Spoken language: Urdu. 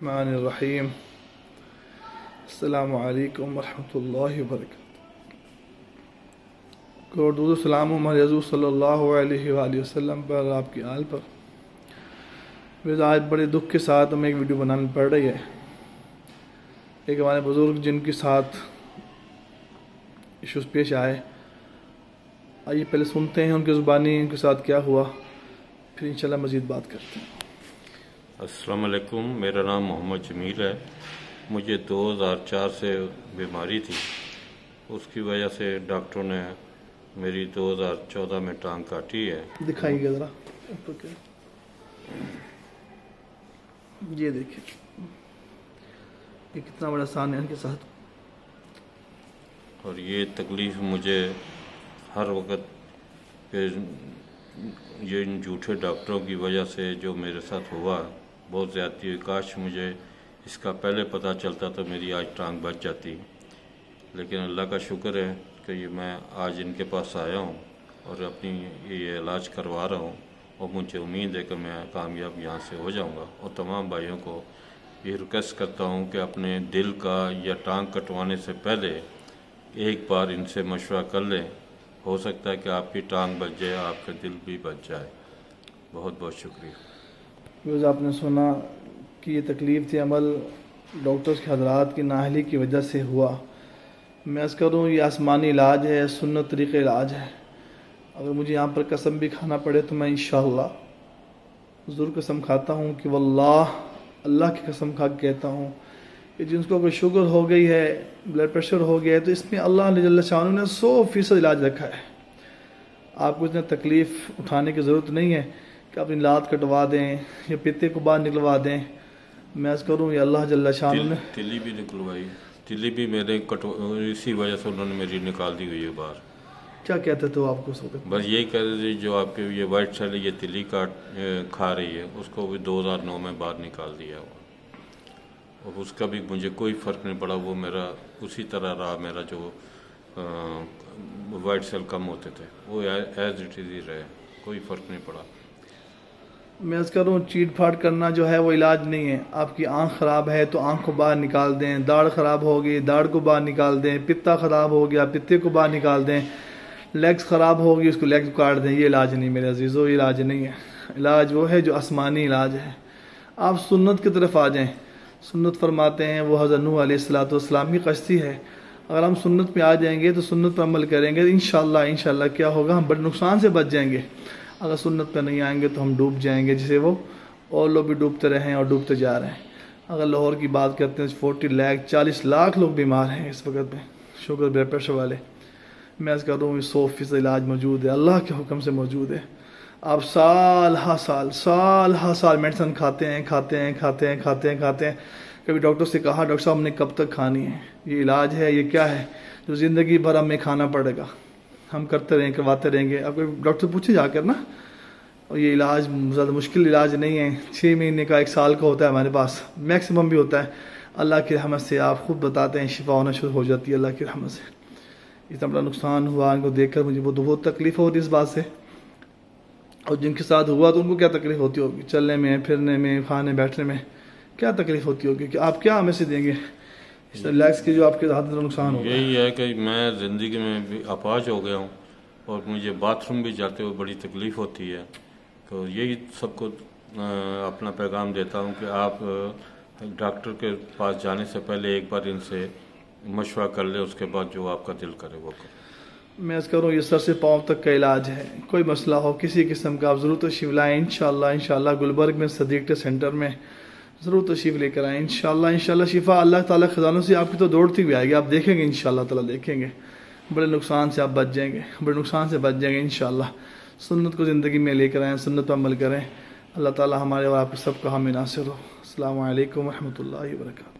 الرحمن الرحیم السلام علیکم ورحمۃ اللہ وبرکاتہ۔ درود و سلام محمد رسول صلی اللہ علیہ وآلہ وسلم پر، آپ کی آل پر۔ ویسے آج بڑے دکھ کے ساتھ ہمیں ایک ویڈیو بنانی پڑ رہی ہے۔ ایک ہمارے بزرگ جن کے ساتھ ایشوز پیش آئے، آئیے پہلے سنتے ہیں ان کی زبانی ان کے ساتھ کیا ہوا، پھر انشاءاللہ مزید بات کرتے ہیں۔ السلام علیکم، میرا نام محمد جمیل ہے۔ مجھے 2004 سے بیماری تھی، اس کی وجہ سے ڈاکٹروں نے میری 2014 میں ٹانگ کاٹی ہے۔ دکھائیے گا ذرا، یہ دیکھیں یہ کتنا بڑا سان ہے ان کے ساتھ، اور یہ تکلیف مجھے ہر وقت کہ یہ ان جھوٹے ڈاکٹروں کی وجہ سے جو میرے ساتھ ہوا بہت زیادتی ہوئی۔ کاش مجھے اس کا پہلے پتہ چلتا تو میری آج ٹانگ بچ جاتی، لیکن اللہ کا شکر ہے کہ یہ میں آج ان کے پاس آیا ہوں اور اپنی یہ علاج کروا رہا ہوں، اور مجھے امید ہے کہ میں کامیاب یہاں سے ہو جاؤں گا۔ اور تمام بھائیوں کو یہ ریکویسٹ کرتا ہوں کہ اپنے دل کا یا ٹانگ کٹوانے سے پہلے ایک بار ان سے مشورہ کر لیں، ہو سکتا ہے کہ آپ کی ٹانگ بچ جائے، آپ کا دل بھی بچ جائے۔ بہت بہت شکریہ۔ آپ نے سنا کہ یہ تکلیف تھی عمل ڈاکٹرز کے حضرات کی نااہلی کی وجہ سے ہوا۔ میں عرض کروں یہ آسمانی علاج ہے، سنت طریقہ علاج ہے۔ اگر مجھے یہاں پر قسم بھی کھانا پڑے تو میں انشاءاللہ ضرور قسم کھاتا ہوں کہ واللہ اللہ کی قسم کھا کے کہتا ہوں کہ جن کو کوئی شوگر ہو گئی ہے، بلڈ پریشر ہو گیا ہے، تو اس میں اللہ جل شانہ نے 100% علاج رکھا ہے۔ آپ کو اتنا تکلیف اٹھانے کی ضرورت نہیں ہے کہ اپنی لات کٹوا دیں یا پتے کو باہر نکلوا دیں۔ میں عرض کروں یہ اللہ جل شانہ نے تلی بھی نکلوائی، تلی بھی میرے اسی وجہ سے انہوں نے میری نکال دی ہوئی ہے باہر۔ کیا کہتے تھے آپ کو اس وقت؟ بس یہی کہہ رہے تھے جو آپ کے یہ وائٹ سیل یہ تلی کھا رہی ہے، اس کو بھی 2009 میں باہر نکال دیا ہوا، اور اس کا بھی مجھے کوئی فرق نہیں پڑا۔ وہ میرا اسی طرح رہا، میرا جو وائٹ سیل کم ہوتے تھے وہ ایز اٹ از ہی رہے، کوئی فرق نہیں پڑا۔ میں عرض کروں چیٹ پھاٹ کرنا جو ہے وہ علاج نہیں ہے۔ آپ کی آنکھ خراب ہے تو آنکھ کو باہر نکال دیں، داڑھ خراب ہو گئی داڑھ کو باہر نکال دیں، پتا خراب ہو گیا پتے کو باہر نکال دیں، لیگز خراب ہوگی اس کو لیگز کاٹ دیں۔ یہ علاج نہیں میرے عزیزو، یہ علاج نہیں ہے۔ علاج وہ ہے جو آسمانی علاج ہے۔ آپ سنت کی طرف آ جائیں۔ سنت فرماتے ہیں وہ حضرت نوح علیہ السلام کی کشتی ہے۔ اگر ہم سنت پہ آ جائیں گے تو سنت پر عمل کریں گے، انشاءاللہ کیا ہوگا، ہم بڑے نقصان سے بچ جائیں گے۔ اگر سنت پہ نہیں آئیں گے تو ہم ڈوب جائیں گے، جسے وہ اور لوگ بھی ڈوبتے رہے ہیں اور ڈوبتے جا رہے ہیں۔ اگر لاہور کی بات کرتے ہیں 40 لاکھ لوگ بیمار ہیں اس وقت میں، شوگر بلڈ پریشر والے۔ میں عرض کر رہا ہوں 100% علاج موجود ہے، اللہ کے حکم سے موجود ہے۔ آپ سال ہا سال میڈیسن کھاتے ہیں۔ کبھی ڈاکٹر سے کہا ڈاکٹر صاحب ہم نے کب تک کھانی ہے؟ یہ علاج ہے، یہ کیا ہے جو زندگی بھر ہمیں کھانا پڑے گا؟ ہم کرواتے رہیں گے۔ اب ڈاکٹر پوچھے جا کر نا، اور یہ علاج زیادہ مشکل علاج نہیں ہے، 6 مہینے کا 1 سال کا ہوتا ہے ہمارے پاس، میکسیمم بھی ہوتا ہے۔ اللہ کی رحمت سے آپ خود بتاتے ہیں شفا ہونا شروع ہو جاتی ہے اللہ کی رحمت سے۔ اتنا بڑا نقصان ہوا ان کو دیکھ کر مجھے بہت تکلیف ہوتی اس بات سے، اور جن کے ساتھ ہوا تو ان کو کیا تکلیف ہوتی ہوگی، چلنے میں پھرنے میں کھانے بیٹھنے میں کیا تکلیف ہوتی ہوگی، کہ آپ کیا ہمیں سے دیں گے اس لیگس کی جو آپ کے ہاتھ میں نقصان ہو گیا۔ یہی ہے کہ میں زندگی میں بھی اپاہج ہو گیا ہوں، اور مجھے باتھ روم بھی جاتے ہوئے بڑی تکلیف ہوتی ہے۔ تو یہی سب کو اپنا پیغام دیتا ہوں کہ آپ ڈاکٹر کے پاس جانے سے پہلے ایک بار ان سے مشورہ کر لیں، اس کے بعد جو آپ کا دل کرے وہ کریں۔ میں عرض کروں یہ سر سے پاؤں تک کا علاج ہے۔ کوئی مسئلہ ہو کسی قسم کا آپ ضرور تشریف لائیں، انشاءاللہ گلبرگ میں صدیق سینٹر میں ضرور تشریف لے کر آئیں۔ انشاءاللہ شفا اللہ تعالیٰ خزانوں سے آپ کی تو دوڑتی بھی آئے گی، آپ دیکھیں گے انشاءاللہ تعالیٰ، دیکھیں گے بڑے نقصان سے آپ بچ جائیں گے، انشاءاللہ۔ سنت کو زندگی میں لے کر آئیں، سنت پر عمل کریں۔ اللہ تعالیٰ ہمارے اور آپ کے سب کا حامی ناصر ہو۔ السلام علیکم ورحمۃ اللہ وبرکاتہ۔